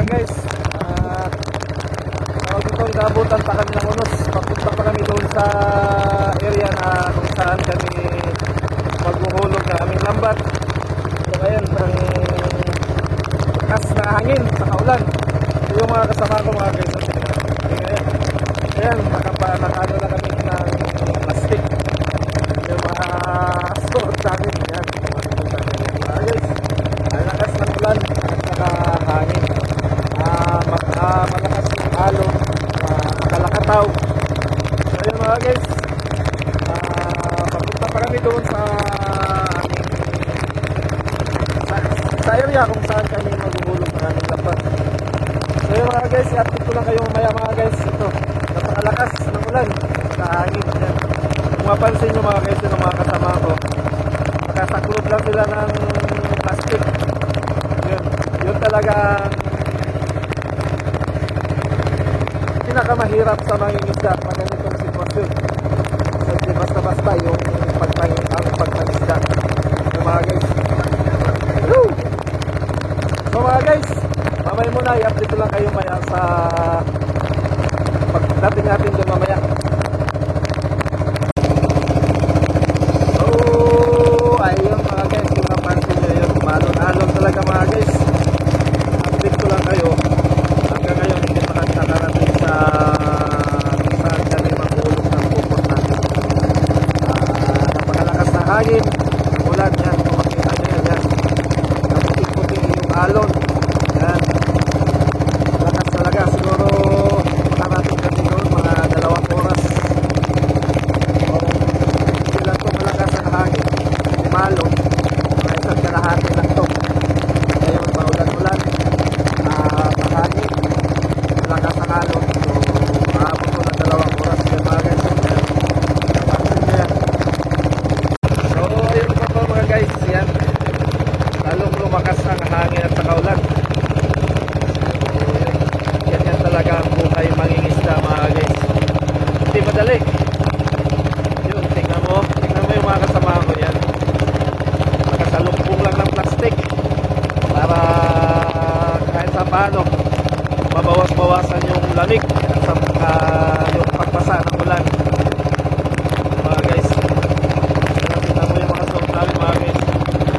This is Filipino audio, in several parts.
guys, tawag itong naabutan pa kami ng unos. Papunta pa kami doon sa area na kung saan kami maghuhulog na aming lambat. So ayan, ang lakas na hangin sa kaulan. So yung mga kasama ko mga guys, ayan, nakano na kami ng plastic. Yung mga suot namin, ayan, mga guys, ang lakas ng ulan at saka hangin. Malakas ng alon, makalakataw. So ayun mga guys, papunta pa kami doon sa area kung saan kami maguhulog ng aming lambat. So ayun mga guys, i-update ko lang kayo mamaya mga guys. Ito, napakalakas ng ulan sa hangin. Yan. Kung mapansin nyo mga guys, yung mga kasama ko, nakasaklob lang sila ng plastic. Yun talagang pinakamahirap sa mangingisda pag ganitong sitwasyon. So hindi basta-basta yung pagpangisda. So mga guys, hello! So mga guys, mamaya muna i-update ko lang kayo maya sa pagdating natin doon mamaya. So ayun mga guys, yung napansin nyo yun, malon-alon talaga mga guys. Update ko lang kayo. Hanggang ngayon hindi pa nakarating sa saan kami maghulog ng pupot natin. Napakalakas na hangin, ulan yan, kung makita nyo yan, naputing-puting yung alon yan, lakas talaga. Siguro makarating kami doon mga 2 oras. Hindi lang ito malakas ang hangin, yung alon mga isang kalahati lang ito. Ngayon maulan-ulan, mahangin, lakas ang alon. So maabot ko ng 2 oras yan mga guys. Napansin nyo yan. So ayun pa po mga guys, yan, lalong lumakas ang hangin at saka ulan. So yan talaga ang buhay mangingisda mga guys. Hindi madali. Yun, tingnan mo yung mga kasama ko yan. Nakasalumpong lang ng plastic para kahit sa paano mabawas-bawasan yung lamig at saka yung pagbasa ng ulan mga guys. Tingnan mo yung mga suot namin mga guys.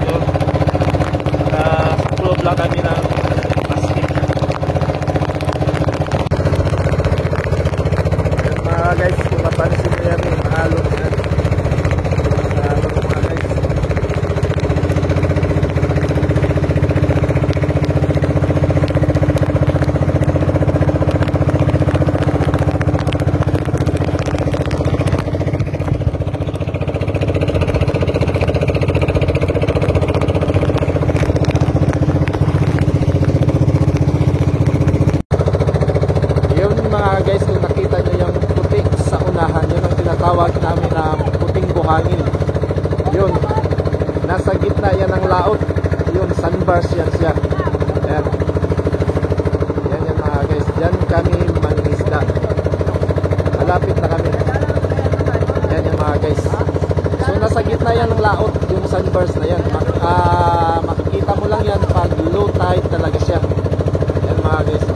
Yun, nakasaklob lang kami ng plastic. Yun, mga guys, kung napansin nyo yan, yung mahalong yan, mahalong mga guys. Guys, kung nakita nyo yung puti sa unahan, yun ang tinatawag namin na puting buhangin. Yun, nasa gitna yan ng laot. Yun, sunburst yan siya. Yan yan mga guys, dyan kami mangingisda. Malapit na kami. Yan mga guys. So nasa gitna yan ng laot, yung sunburst na yan. Makikita mo lang yan pag low tide talaga siya. Yan mga guys.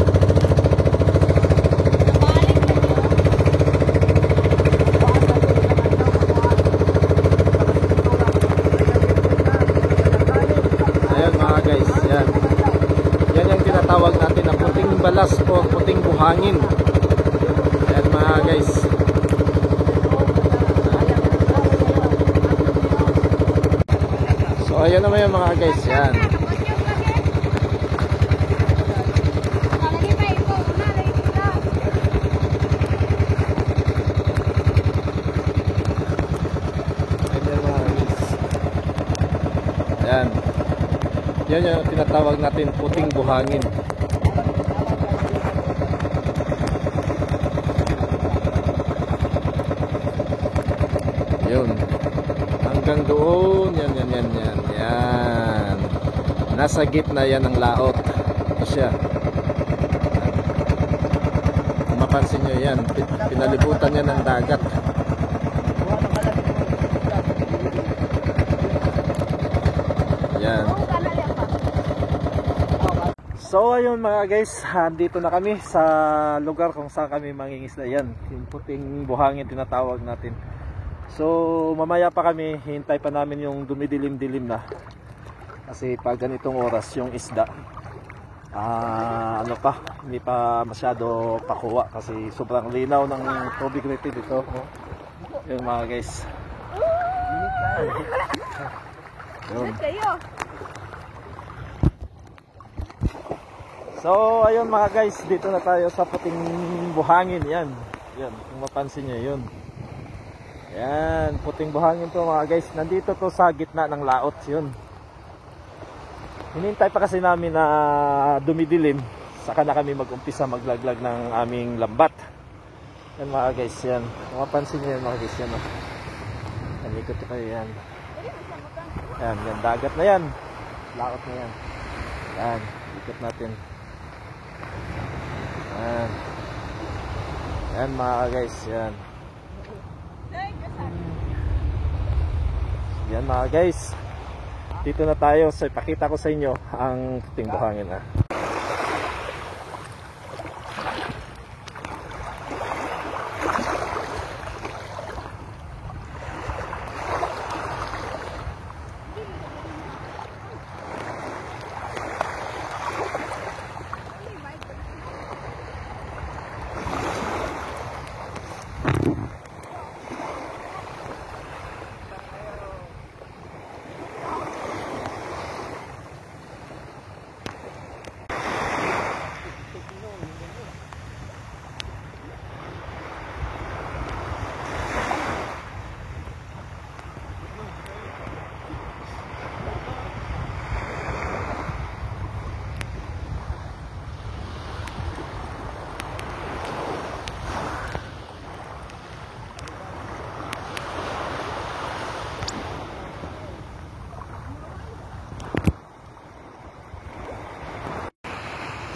Yan yung tinatawag natin na puting balas o puting buhangin. Ayan mga guys. So ayan naman yung mga guys. Yan. Yan. Yan yung tinatawag natin puting buhangin. Yun. Hanggang doon. Yan. Yan. Nasa gitna yan ng laot. Ito siya. Kung mapansin nyo yan, pinalibutan yan ng dagat. Yan. So ayun mga guys, dito na kami sa lugar kung saan kami mangingisda. Yan, yung puting buhangin tinatawag natin. So mamaya pa kami, hintay pa namin yung dumidilim-dilim na. Kasi pag ganitong oras yung isda, ano pa, hindi pa masyado pakuha kasi sobrang linaw ng tubig rito dito. Yun mga guys. Yun. So ayun mga guys, dito na tayo sa puting buhangin. Yan, yan, kung mapansin nyo yun. Yan, puting buhangin to mga guys. Nandito to sa gitna ng laot. Yun. Hinintay pa kasi namin na dumidilim, saka na kami mag-umpisa maglaglag ng aming lambat. Yan mga guys, yan. Kung mapansin nyo yan mga guys, yan. Yan, ikot kayo yan. Yan, yan, dagat na yan. Laot na yan. Yan, ikot natin. Yan. Yan mga guys, yan. Yan mga guys. Dito na tayo, so ipakita ko sa inyo ang puting buhangin na.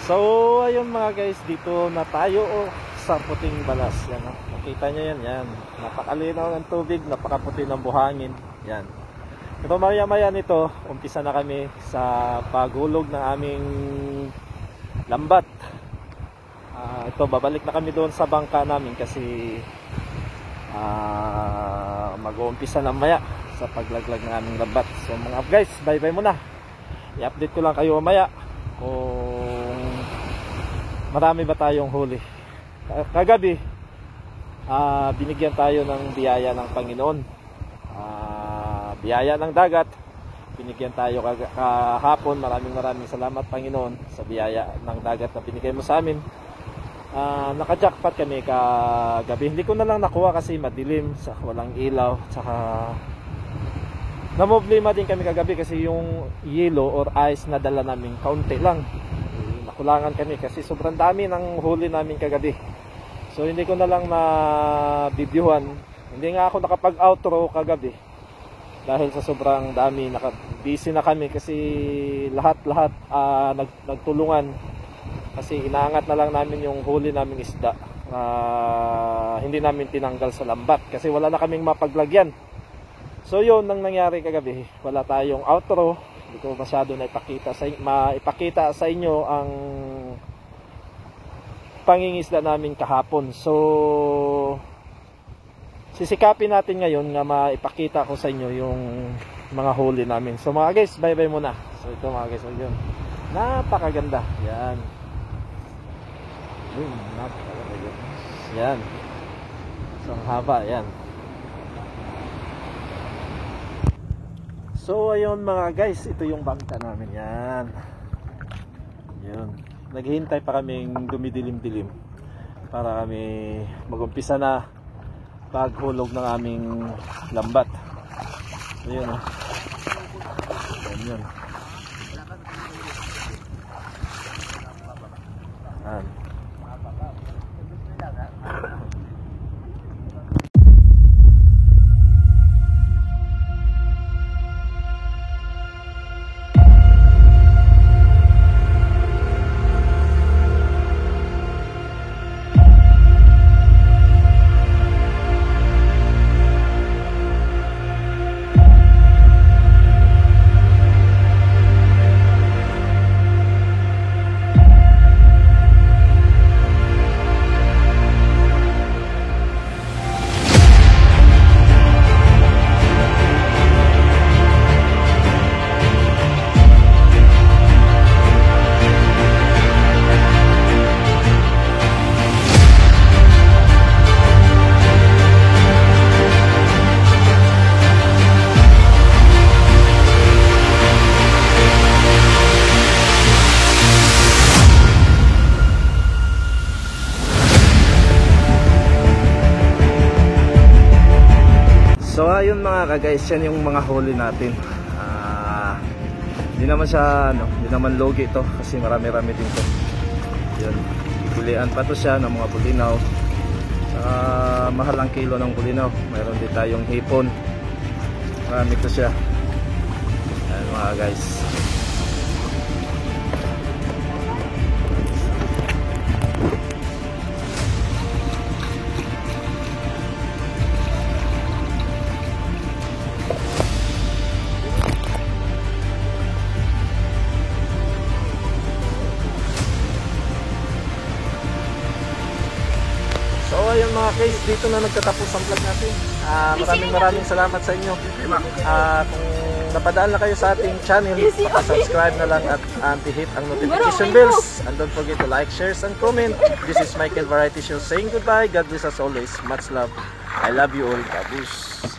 So ayun mga guys, dito na tayo sa puting balas. Yan, makita nyo yan, yan. Napakalinaw ng tubig, napakaputi ng buhangin. Yan. Ito maya nito, umpisa na kami sa paghulog ng aming lambat. Ito, babalik na kami doon sa bangka namin kasi mag-uumpisa na maya sa paglaglag ng aming lambat. So mga guys, bye bye muna. I-update ko lang kayo maya kung marami ba tayong huli. Kagabi, binigyan tayo ng biyaya ng Panginoon. Biyaya ng dagat. Binigyan tayo kahapon. Maraming salamat Panginoon sa biyaya ng dagat na binigay mo sa amin. Naka-jackpot kami kagabi. Hindi ko na lang nakuha kasi madilim, walang ilaw. Tsaka namoblema din kami kagabi kasi yung yelo or ice na dala namin kaunti lang. Kulangan kami kasi sobrang dami ng huli namin kagabi. So hindi ko na lang na-videohan. Hindi nga ako nakapag-outro kagabi dahil sa sobrang dami. Busy na kami kasi lahat nagtulungan kasi inaangat na lang namin yung huli naming isda. Hindi namin tinanggal sa lambat kasi wala na kaming mapaglagyan. So yun ang nangyari kagabi. Wala tayong outro. Hindi ko masyado na ipakita sa inyo ang pangingisda namin kahapon. So sisikapin natin ngayon na maipakita ko sa inyo yung mga huli namin. So mga guys, bye bye muna. So ito mga guys, yun. Napakaganda. Yan. Napakaganda yun. Yan. So ang haba, yan. So ayun mga guys, ito yung bangka namin. Yan. Yun. Naghihintay pa kaming dumidilim-dilim para kami mag-umpisa na paghulog ng aming lambat. Ayun o. Yan. Yan. mga guys, yan yung mga huli natin. Hindi naman siya, hindi naman logi ito kasi marami-rami din to. Yun, pilihan pa to siya ng mga bulinaw. Mahal ang kilo ng bulinaw. Mayroon din tayong hipon. Marami to siya. Ayan mga guys. So ayun mga guys, dito na nagtatapos ang vlog natin. Maraming salamat sa inyo. Kung napadaan na kayo sa ating channel, subscribe na lang at hit ang notification bells. And don't forget to like, share, and comment. This is Michael Variety Show saying goodbye. God bless us always. Much love. I love you all. Babush.